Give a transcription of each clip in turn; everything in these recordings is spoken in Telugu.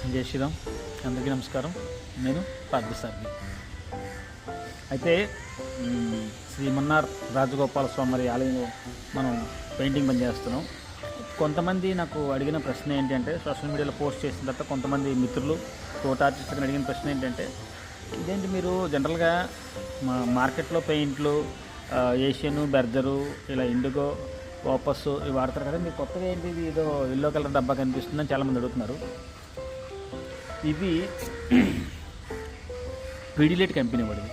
జై శ్రీరామ్. అందరికీ నమస్కారం. నేను పార్థసారథి. అయితే శ్రీ మన్నార్ రాజగోపాల స్వామి ఆలయంలో మనం పెయింటింగ్ పని చేస్తున్నాం. కొంతమంది నాకు అడిగిన ప్రశ్న ఏంటంటే, సోషల్ మీడియాలో పోస్ట్ చేసిన తర్వాత కొంతమంది మిత్రులు ఫోటో ఆర్టిస్టులు అడిగిన ప్రశ్న ఏంటంటే, ఇదేంటి మీరు జనరల్గా మార్కెట్లో పెయింట్లు ఏషియన్, బెర్జరు, ఇలా ఇండిగో, వాపస్ ఇవి వాడతారు కదా, మీరు కొత్తగా ఏంటి ఇది ఏదో ఎల్లో కలర్ డబ్బా కనిపిస్తుందని చాలామంది అడుగుతున్నారు. ఇవి పీడిలైట్ కంపెనీ వాడివి,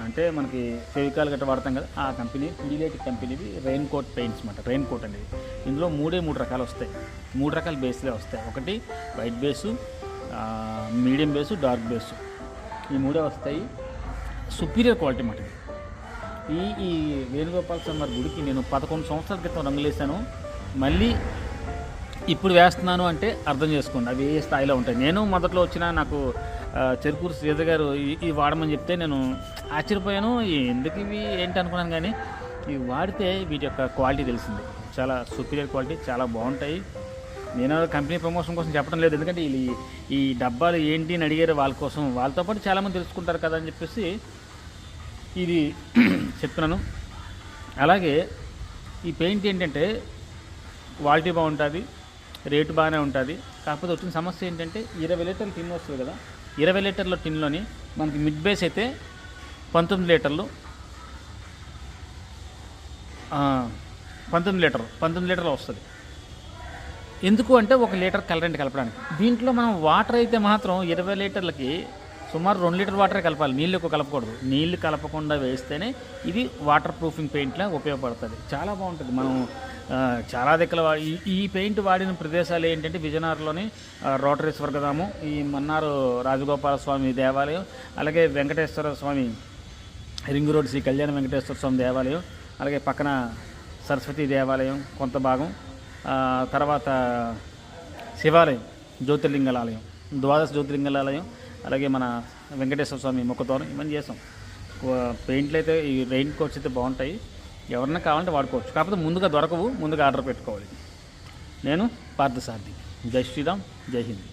అంటే మనకి ఫెవికాల్ గట్రా వాడతాం కదా, ఆ కంపెనీ పీడిలైట్ కంపెనీవి రెయిన్ కోట్ పెయింట్స్ అన్నమాట. రెయిన్ కోట్ అనేది ఇందులో మూడు రకాలు వస్తాయి. 3 రకాల బేస్లే వస్తాయి. ఒకటి white base, medium base, dark base, ఈ 3 వస్తాయి. సుపీరియర్ క్వాలిటీ అన్నమాట. ఈ వేణుగోపాల స్వామి గుడికి నేను 11 సంవత్సరాల క్రితం రంగులేసాను. మళ్ళీ ఇప్పుడు వేస్తున్నాను అంటే అర్థం చేసుకోండి అవి ఏ స్థాయిలో ఉంటాయి. నేను మొదట్లో నాకు చెరుకూరు శ్రీధర్ గారు ఇవి వాడమని చెప్తే నేను ఆశ్చర్యపోయాను. ఎందుకు ఇవి ఏంటి అనుకున్నాను, కానీ ఇవి వాడితే వీటి యొక్క క్వాలిటీ తెలిసింది. చాలా సుపీరియర్ క్వాలిటీ, చాలా బాగుంటాయి. నేను కంపెనీ ప్రమోషన్ కోసం చెప్పడం లేదు, ఎందుకంటే ఈ డబ్బాలు ఏంటి అని అడిగారు వాళ్ళ కోసం, వాళ్ళతో పాటు చాలామంది తెలుసుకుంటారు కదా అని చెప్పేసి ఇది చెప్తున్నాను. అలాగే ఈ పెయింట్ ఏంటంటే క్వాలిటీ బాగుంటుంది, రేటు బాగానే ఉంటుంది. కాకపోతే వచ్చిన సమస్య ఏంటంటే 20 లీటర్ల టిన్ వస్తుంది కదా, 20 లీటర్ల టిన్లోని మనకి మిడ్ బేస్ అయితే 19 లీటర్లు 19 లీటర్లు వస్తుంది. ఎందుకు అంటే 1 లీటర్ కలరెంట్ కలపడానికి. దీంట్లో మనం వాటర్ అయితే మాత్రం 20 లీటర్లకి సుమారు 2 లీటర్ వాటరే కలపాలి, నీళ్ళు ఎక్కువ కలపకూడదు. నీళ్ళు కలపకుండా వేస్తేనే ఇది వాటర్ ప్రూఫింగ్ పెయింట్లా ఉపయోగపడుతుంది. చాలా బాగుంటుంది. మనం చాలా దగ్గర ఈ పెయింట్ వాడిన ప్రదేశాలు ఏంటంటే విజయనగరంలోని రోటరీ స్వర్గధామం, ఈ మన్నారు రాజగోపాల స్వామి దేవాలయం, అలాగే వెంకటేశ్వర స్వామి రింగ్ రోడ్ శ్రీ కళ్యాణ వెంకటేశ్వర స్వామి దేవాలయం, అలాగే పక్కన సరస్వతి దేవాలయం కొంత భాగం, తర్వాత శివాలయం, జ్యోతిర్లింగాల ఆలయం, 12 జ్యోతిర్లింగాల ఆలయం, అలాగే మన వెంకటేశ్వర స్వామి ముఖద్వారం, ఇవన్నీ చేసాం. పెయింట్లు అయితే ఈ రెయిన్ కోట్స్ అయితే బాగుంటాయి, ఎవరన్నా కావాలంటే వాడుకోవచ్చు. కాకపోతే ముందుగా దొరకవు, ముందుగా ఆర్డర్ పెట్టుకోవాలి. నేను పార్థసారథి. జై శ్రీరామ్, జై హింద్.